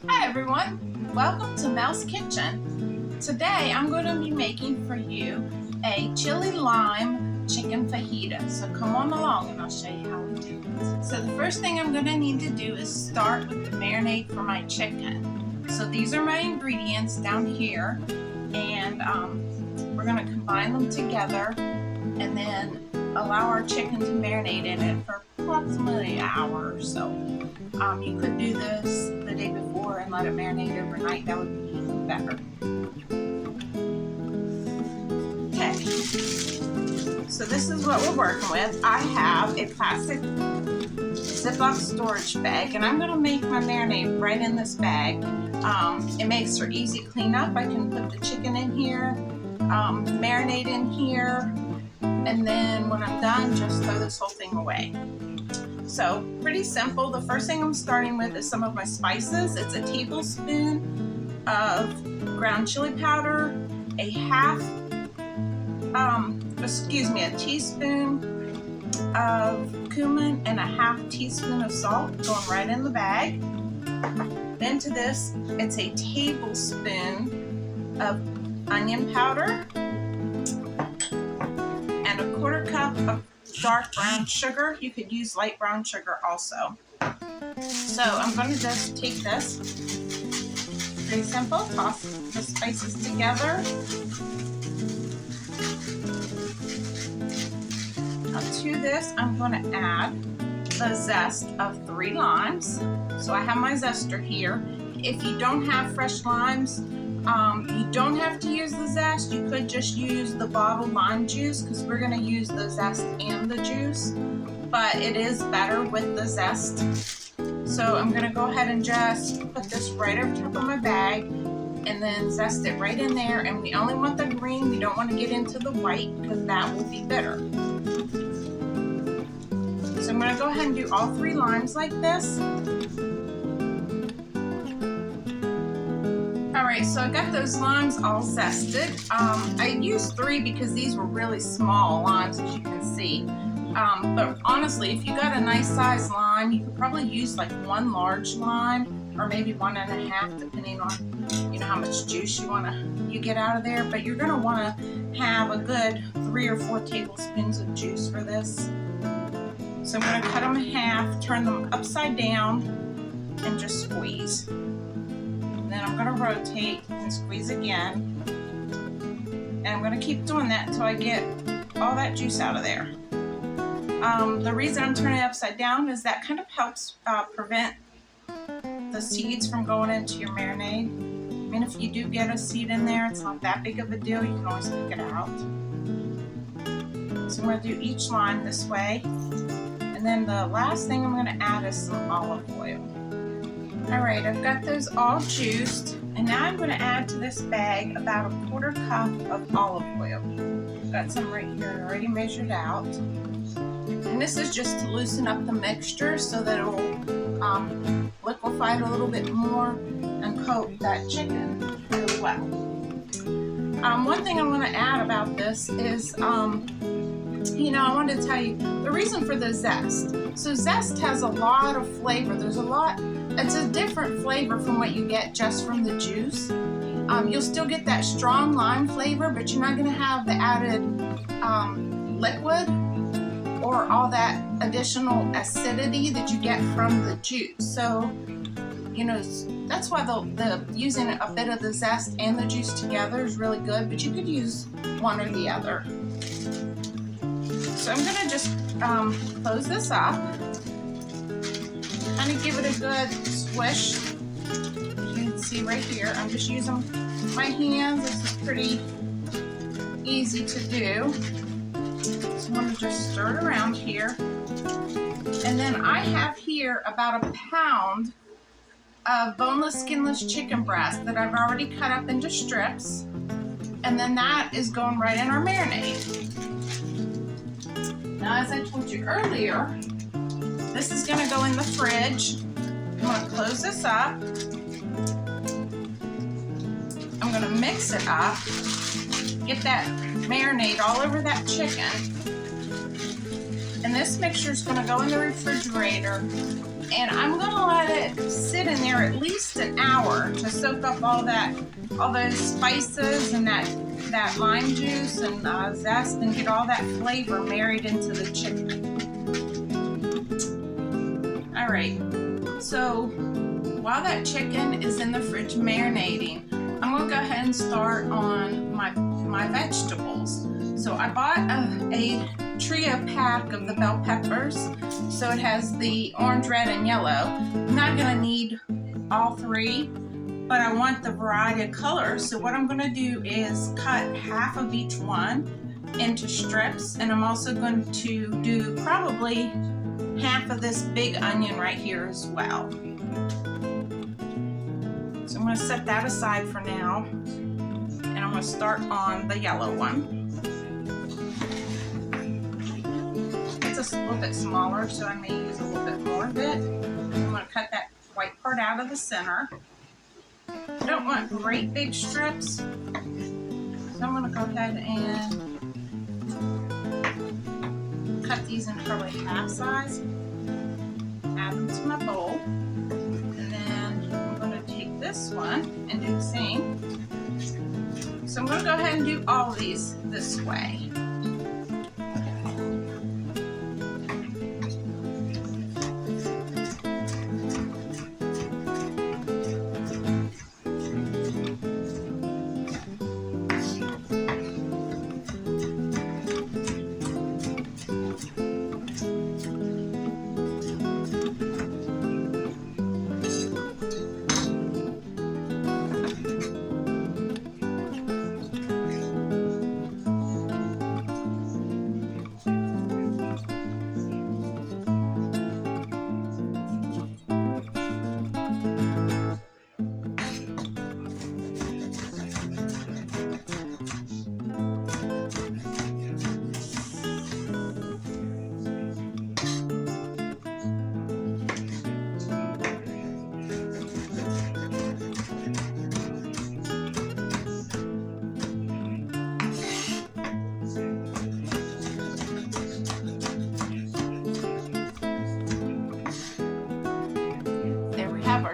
Hi everyone, welcome to Mel's Kitchen. Today I'm going to be making for you a chili lime chicken fajita. So come on along and I'll show you how we do it. So the first thing I'm going to need to do is start with the marinade for my chicken. So these are my ingredients down here, and we're going to combine them together and then allow our chicken to marinate in it for approximately an hour or so. You could do this the day before and let it marinate overnight. That would be even better. Okay, so this is what we're working with. I have a plastic Ziploc storage bag, and I'm going to make my marinade right in this bag. It makes for easy cleanup. I can put the chicken in here, marinate in here, and then when I'm done, just throw this whole thing away. So pretty simple. The first thing I'm starting with is some of my spices. It's a tablespoon of ground chili powder, a teaspoon of cumin, and a half teaspoon of salt going right in the bag. Then to this, it's a tablespoon of onion powder and a quarter cup of dark brown sugar. You could use light brown sugar also. So I'm going to just take this, pretty simple, toss the spices together. Now to this I'm going to add the zest of 3 limes. So I have my zester here. If you don't have fresh limes, you don't have to use the zest. You could just use the bottled lime juice because we're going to use the zest and the juice, but it is better with the zest. So I'm going to go ahead and just put this right over top of my bag and then zest it right in there. And we only want the green. We don't want to get into the white because that will be bitter. So I'm going to go ahead and do all 3 limes like this. Alright, so I got those limes all zested. I used 3 because these were really small limes, as you can see. But honestly, if you got a nice size lime, you could probably use like 1 large lime or maybe 1.5, depending on how much juice you get out of there. But you're going to want to have a good 3 or 4 tablespoons of juice for this. So I'm going to cut them in half, turn them upside down, and just squeeze. Then I'm going to rotate and squeeze again, and I'm going to keep doing that until I get all that juice out of there. The reason I'm turning it upside down is that kind of helps prevent the seeds from going into your marinade. I mean, if you do get a seed in there, it's not that big of a deal. You can always pick it out. So I'm going to do each lime this way, and then the last thing I'm going to add is some olive oil. Alright, I've got those all juiced, and now I'm going to add to this bag about a quarter cup of olive oil. I've got some right here already measured out. And this is just to loosen up the mixture so that it will liquefy it a little bit more and coat that chicken really well. One thing I want to add about this is, I wanted to tell you the reason for the zest. So zest has a lot of flavor. It's a different flavor from what you get just from the juice. You'll still get that strong lime flavor, but you're not going to have the added liquid or all that additional acidity that you get from the juice. So, that's why the using a bit of the zest and the juice together is really good, but you could use one or the other. So I'm going to just close this up. Kind of give it a good swish. You can see right here, I'm just using my hands. This is pretty easy to do. So I'm going to just stir it around here. And then I have here about a pound of boneless, skinless chicken breast that I've already cut up into strips. And then that is going right in our marinade. Now, as I told you earlier, this is going to go in the fridge. I'm going to close this up. I'm going to mix it up. Get that marinade all over that chicken. And this mixture is going to go in the refrigerator, and I'm going to let it sit in there at least an hour to soak up all those spices and that lime juice and zest, and get all that flavor married into the chicken. All right, so while that chicken is in the fridge marinating, I'm going to go ahead and start on my vegetables. So I bought a trio pack of the bell peppers. So it has the orange, red, and yellow. I'm not going to need all three, but I want the variety of colors. So what I'm going to do is cut half of each one into strips, and I'm also going to do probably half of this big onion right here as well. So I'm going to set that aside for now, and I'm going to start on the yellow one. It's a little bit smaller, so I may use a little bit more of it. I'm going to cut that white part out of the center. I don't want great big strips, so I'm going to go ahead and cut these in probably half size, add them to my bowl, and then I'm going to take this one and do the same. So I'm going to go ahead and do all of these this way.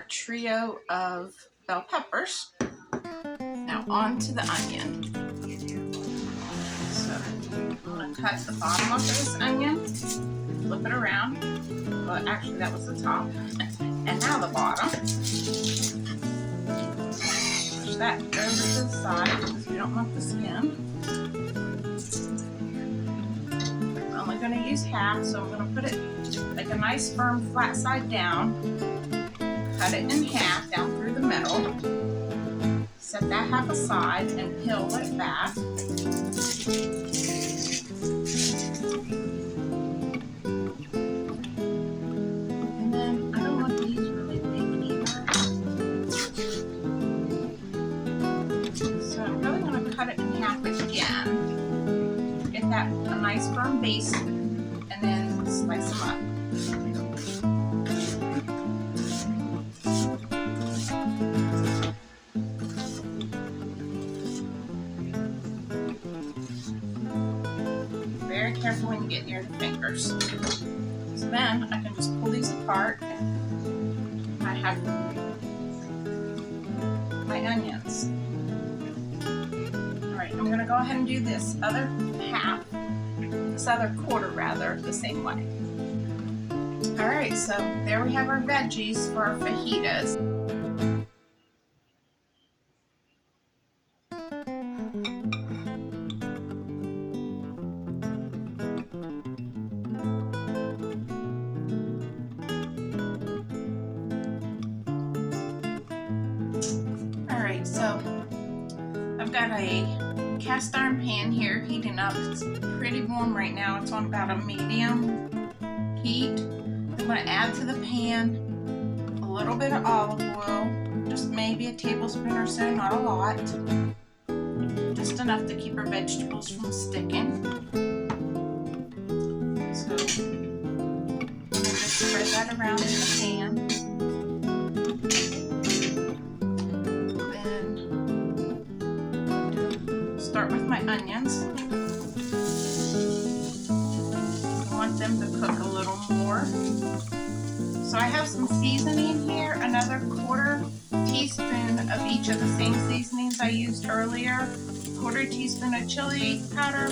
Trio of bell peppers. Now on to the onion. So I'm going to cut the bottom off of this onion, flip it around. Well, actually that was the top. And now the bottom. Push that over to the side because we don't want the skin. I'm only going to use half, so I'm going to put it like a nice firm flat side down. Cut it in half down through the middle. Set that half aside and peel it back. And then I don't want these really big either. So I'm really going to cut it in half again. Get that a nice firm base, and then slice them up. Careful when you get near the fingers. So then I can just pull these apart. I have my onions. Alright, I'm going to go ahead and do this other quarter rather, the same way. Alright, so there we have our veggies for our fajitas. So I've got a cast iron pan here heating up. It's pretty warm right now. It's on about a medium heat. I'm going to add to the pan a little bit of olive oil, just maybe a tablespoon or so, not a lot. Just enough to keep our vegetables from sticking. So I'm going to just spread that around in the pan. Start with my onions. I want them them to cook a little more. So I have some seasoning here, another 1/4 teaspoon of each of the same seasonings I used earlier. 1/4 teaspoon of chili powder,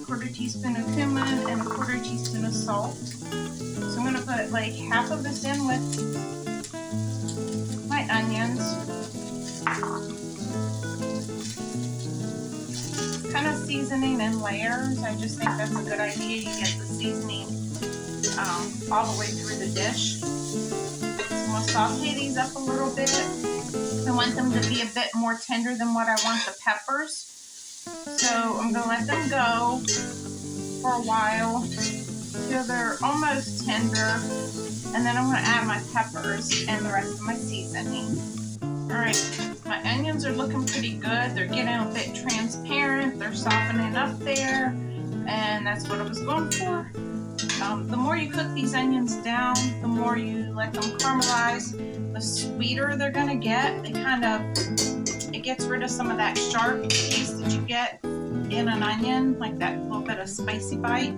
1/4 teaspoon of cumin, and 1/4 teaspoon of salt. So I'm going to put like half of this in with my onions. Kind of seasoning in layers. I just think that's a good idea. You get the seasoning all the way through the dish. So I'm going to saute these up a little bit. I want them to be a bit more tender than what I want the peppers. So I'm going to let them go for a while till they're almost tender. And then I'm going to add my peppers and the rest of my seasoning. Alright, my onions are looking pretty good. They're getting a bit transparent. They're softening up there. And that's what I was going for. The more you cook these onions down, the more you let them caramelize, the sweeter they're going to get. It gets rid of some of that sharp taste that you get in an onion, like that little bit of spicy bite.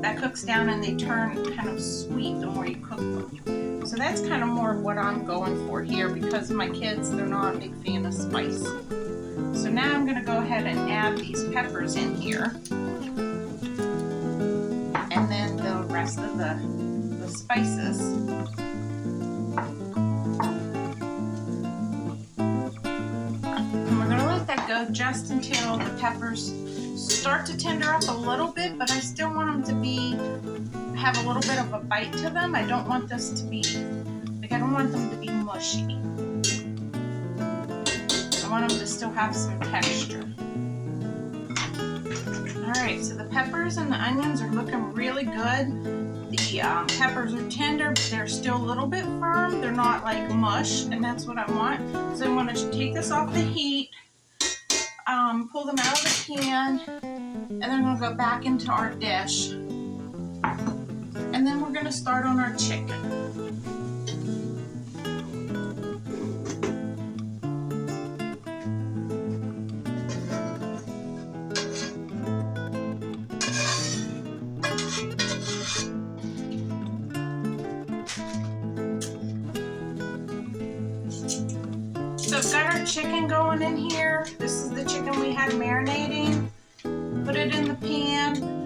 That cooks down and they turn kind of sweet the more you cook them. So that's kind of more of what I'm going for here because my kids, they're not a big fan of spice. So now I'm going to go ahead and add these peppers in here. And then the rest of the spices. And we're going to let that go just until the peppers start to tender up a little bit, but I still want them to have a little bit of a bite to them. I don't want this to be, I don't want them to be mushy. I want them to still have some texture. Alright, so the peppers and the onions are looking really good. The peppers are tender, but they're still a little bit firm. They're not like mush, and that's what I want. So I want to take this off the heat, pull them out of the pan, and then we'll go back into our dish. And then we're going to start on our chicken. So I've got our chicken going in here. This is the chicken we had marinating. Put it in the pan.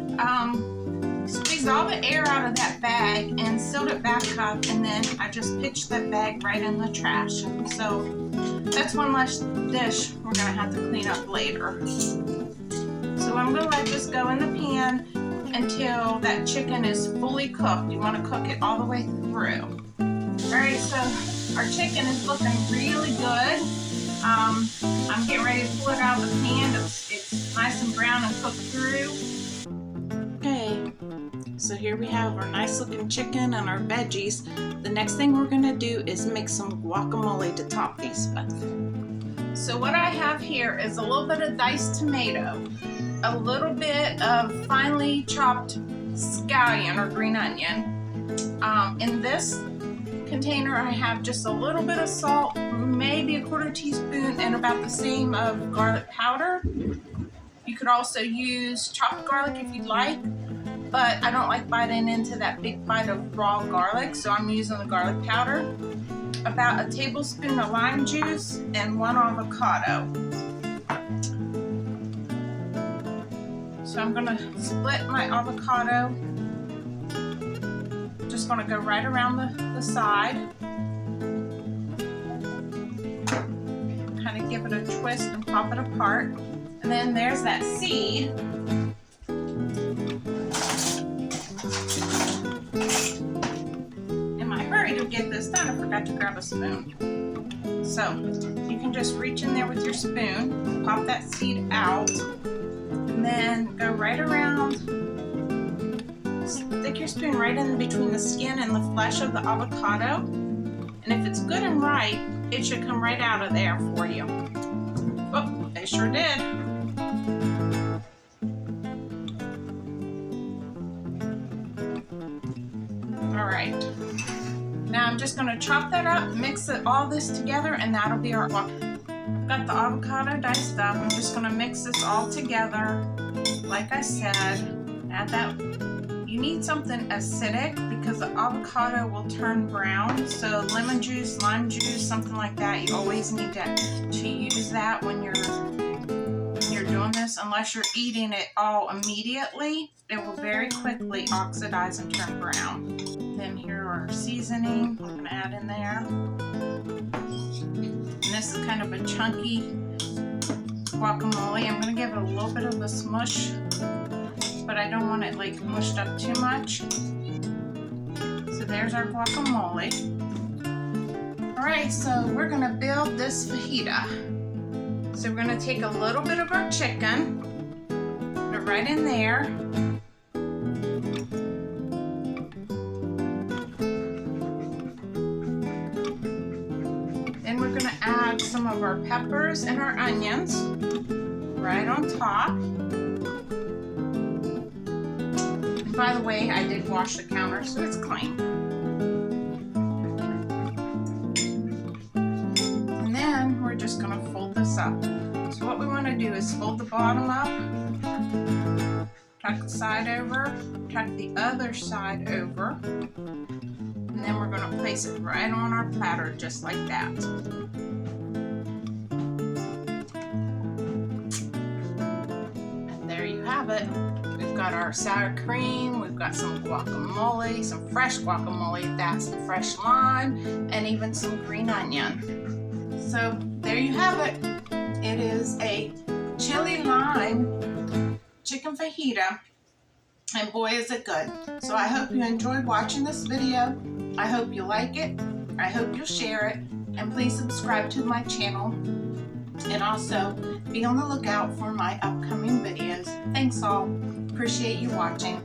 Squeezed all the air out of that bag and sealed it back up, and then I just pitched that bag right in the trash. So that's one less dish we're gonna have to clean up later. So I'm gonna let this go in the pan until that chicken is fully cooked. You wanna cook it all the way through. Alright, so our chicken is looking really good. I'm getting ready to pull it out of the pan. It's nice and brown and cooked through. Okay, so here we have our nice looking chicken and our veggies. The next thing we're going to do is mix some guacamole to top these with. So what I have here is a little bit of diced tomato, a little bit of finely chopped scallion or green onion. In this container I have just a little bit of salt, maybe a 1/4 teaspoon, and about the same of garlic powder. You could also use chopped garlic if you'd like, but I don't like biting into that big bite of raw garlic, so I'm using the garlic powder. About a tablespoon of lime juice and 1 avocado. So I'm going to split my avocado. Just going to go right around the side. Kind of give it a twist and pop it apart. And then there's that seed. In my hurry to get this done, I forgot to grab a spoon. So you can just reach in there with your spoon, pop that seed out, and then go right around. Stick your spoon right in between the skin and the flesh of the avocado. And if it's good and right, it should come right out of there for you. Oh, they sure did. Alright. Now I'm just going to chop that up, mix all this together, and that'll be our guacamole. Got the avocado diced up. I'm just going to mix this all together. Like I said, add that. You need something acidic because the avocado will turn brown. So lemon juice, lime juice, something like that. You always need to use that when you're doing this. Unless you're eating it all immediately, it will very quickly oxidize and turn brown. Then here are our seasoning. We're going to add in there. And this is kind of a chunky guacamole. I'm going to give it a little bit of a smush, but I don't want it like mushed up too much. So there's our guacamole. Alright, so we're going to build this fajita. So we're going to take a little bit of our chicken, put it right in there. Then we're going to add some of our peppers and our onions right on top. And by the way, I did wash the counter, so it's clean. And then we're just going to fold this up. So what we want to do is fold the bottom up, tuck the side over, tuck the other side over, and then we're going to place it right on our platter just like that. And there you have it. We've got our sour cream, we've got some guacamole, some fresh guacamole, that's the fresh lime, and even some green onion. So there you have it. It is a chili lime chicken fajita, and boy is it good. So I hope you enjoyed watching this video. I hope you like it. I hope you'll share it, and please subscribe to my channel, and also be on the lookout for my upcoming videos. Thanks all. Appreciate you watching.